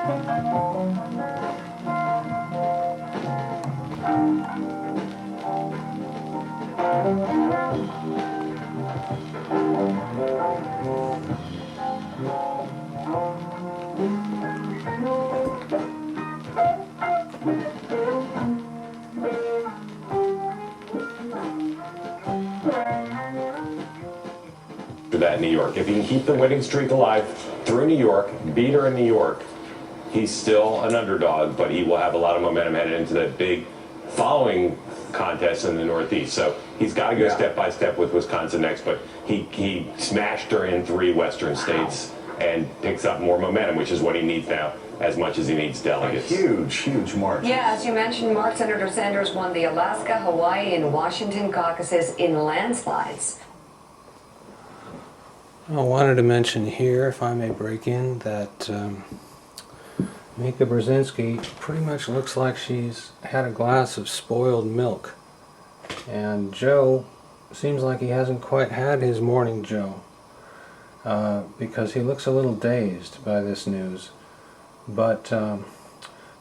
That in New York. If he can keep the winning streak alive through New York, beat her in New York, he's still an underdog, but he will have a lot of momentum headed into that big following contest in the Northeast. So he's got to go step by step with Wisconsin next, but he smashed her in 3 Western states and picks up more momentum, which is what he needs now as much as he needs delegates. A huge march. Yeah, as you mentioned, Mark, Senator Sanders won the Alaska, Hawaii, and Washington caucuses in landslides. I wanted to mention here, if I may break in, that Mika Brzezinski pretty much looks like she's had a glass of spoiled milk. And Joe seems like he hasn't quite had his morning Joe, because he looks a little dazed by this news. But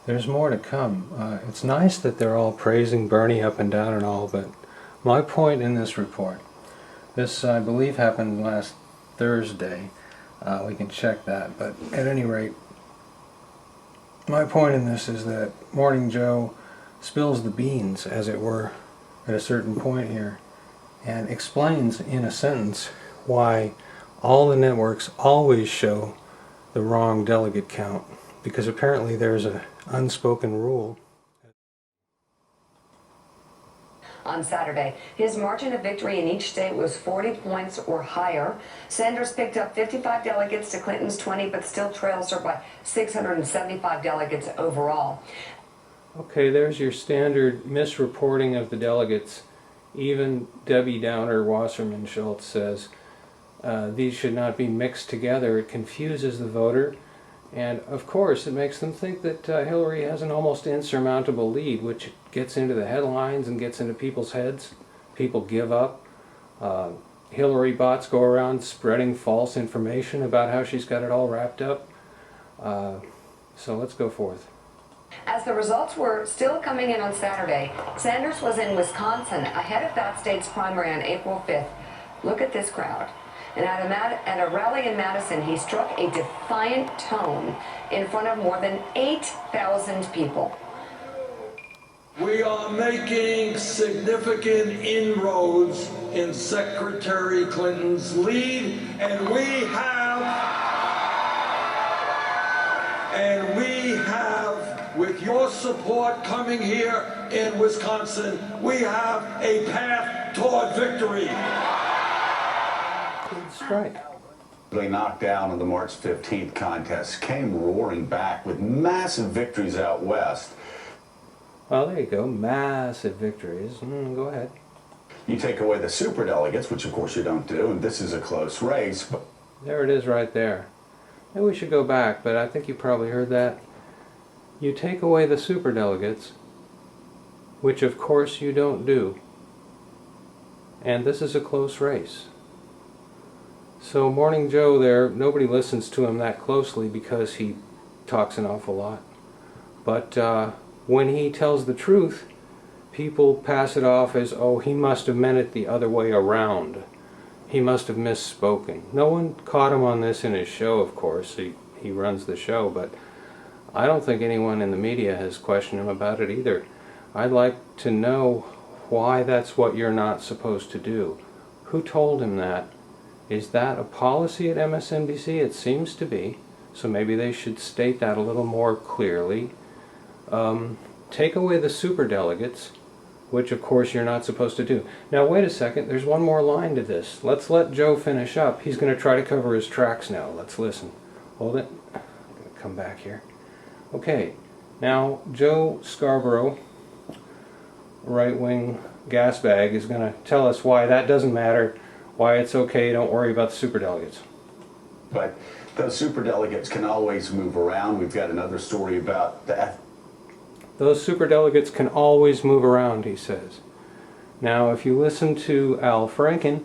there's more to come. It's nice that they're all praising Bernie up and down and all, but my point in this report, this I believe happened last Thursday, we can check that, but at any rate, my point in this is that Morning Joe spills the beans, as it were, at a certain point here, and explains in a sentence why all the networks always show the wrong delegate count, because apparently there's an unspoken rule. On Saturday, his margin of victory in each state was 40 points or higher. Sanders picked up 55 delegates to Clinton's 20, but still trails her by 675 delegates overall. Okay, there's your standard misreporting of the delegates. Even Debbie Downer Wasserman Schultz says these should not be mixed together. It confuses the voter. And of course, it makes them think that Hillary has an almost insurmountable lead, which gets into the headlines and gets into people's heads. People give up. Hillary bots go around spreading false information about how she's got it all wrapped up. So let's go forth. As the results were still coming in on Saturday, Sanders was in Wisconsin ahead of that state's primary on April 5th. Look at this crowd. And at a rally in Madison, he struck a defiant tone in front of more than 8,000 people. We are making significant inroads in Secretary Clinton's lead, and we have, with your support coming here in Wisconsin, we have a path toward victory. Right. They knocked down in the March 15th contest, came roaring back with massive victories out west. Well, there you go. Massive victories. Go ahead. You take away the superdelegates, which of course you don't do, and this is a close race. But there it is right there. Maybe we should go back, but I think you probably heard that. You take away the superdelegates, which of course you don't do. And this is a close race. So Morning Joe there, nobody listens to him that closely because he talks an awful lot. But when he tells the truth, people pass it off as, oh, he must have meant it the other way around. He must have misspoken. No one caught him on this in his show, of course. He runs the show, but I don't think anyone in the media has questioned him about it either. I'd like to know why that's what you're not supposed to do. Who told him that? Is that a policy at MSNBC? It seems to be. So maybe they should state that a little more clearly. Take away the superdelegates, which of course you're not supposed to do. Now wait a second, there's one more line to this. Let's let Joe finish up. He's going to try to cover his tracks now. Let's listen. Hold it. I'm going to come back here. Okay, now Joe Scarborough, right-wing gas bag, is going to tell us why that doesn't matter, why it's okay, don't worry about the superdelegates. But those superdelegates can always move around. We've got another story about that. Those superdelegates can always move around, he says. Now, if you listen to Al Franken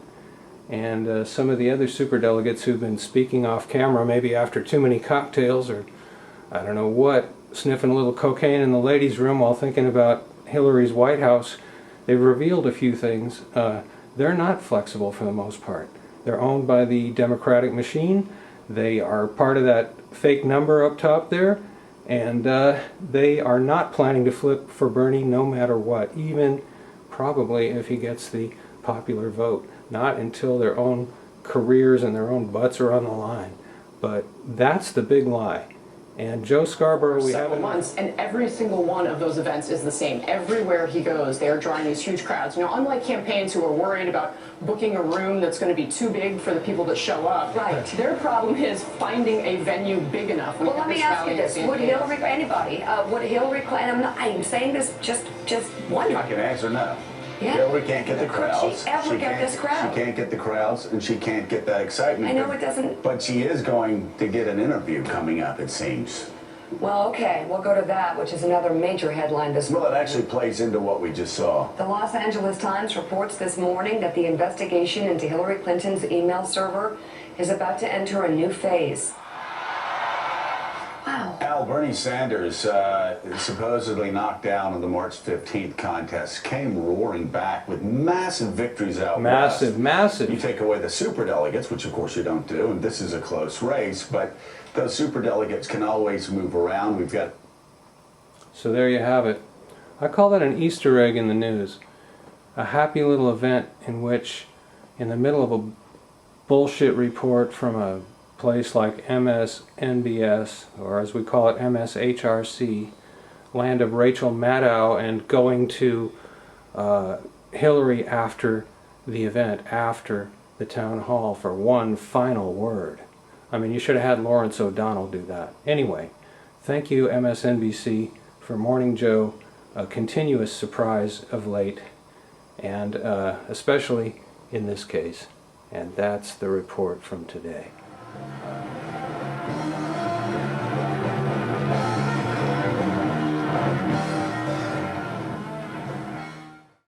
and some of the other superdelegates who've been speaking off camera, maybe after too many cocktails or I don't know what, sniffing a little cocaine in the ladies' room while thinking about Hillary's White House. They've revealed a few things. They're not flexible for the most part. They're owned by the Democratic machine. They are part of that fake number up top there. And they are not planning to flip for Bernie no matter what, even probably if he gets the popular vote. Not until their own careers and their own butts are on the line. But that's the big lie. And Joe Scarborough, we several haven't... months, and every single one of those events is the same. Everywhere he goes, they are drawing these huge crowds. You know, unlike campaigns who are worried about booking a room that's going to be too big for the people that show up, right? Their problem is finding a venue big enough. Well, let me ask you this: would Hillary, anybody, would Hillary Clinton? I'm saying this just wondering. I can answer no. Yeah. Hillary can't get the crowds. Could she ever get this crowd? She can't get the crowds, and she can't get that excitement. I know it doesn't. But she is going to get an interview coming up, it seems. Well, okay, we'll go to that, which is another major headline this morning. Well, it actually plays into what we just saw. The Los Angeles Times reports this morning that the investigation into Hillary Clinton's email server is about to enter a new phase. Wow. Bernie Sanders, supposedly knocked down in the March 15th contest, came roaring back with massive victories out west. Massive. You take away the superdelegates, which of course you don't do, and this is a close race, but those superdelegates can always move around. We've got... So there you have it. I call that an Easter egg in the news. A happy little event in which, in the middle of a bullshit report from a place like MSNBS, or as we call it, MSHRC, land of Rachel Maddow, and going to Hillary after the event, after the town hall, for one final word. I mean, you should have had Lawrence O'Donnell do that. Anyway, thank you, MSNBC, for Morning Joe, a continuous surprise of late, and especially in this case. And that's the report from today.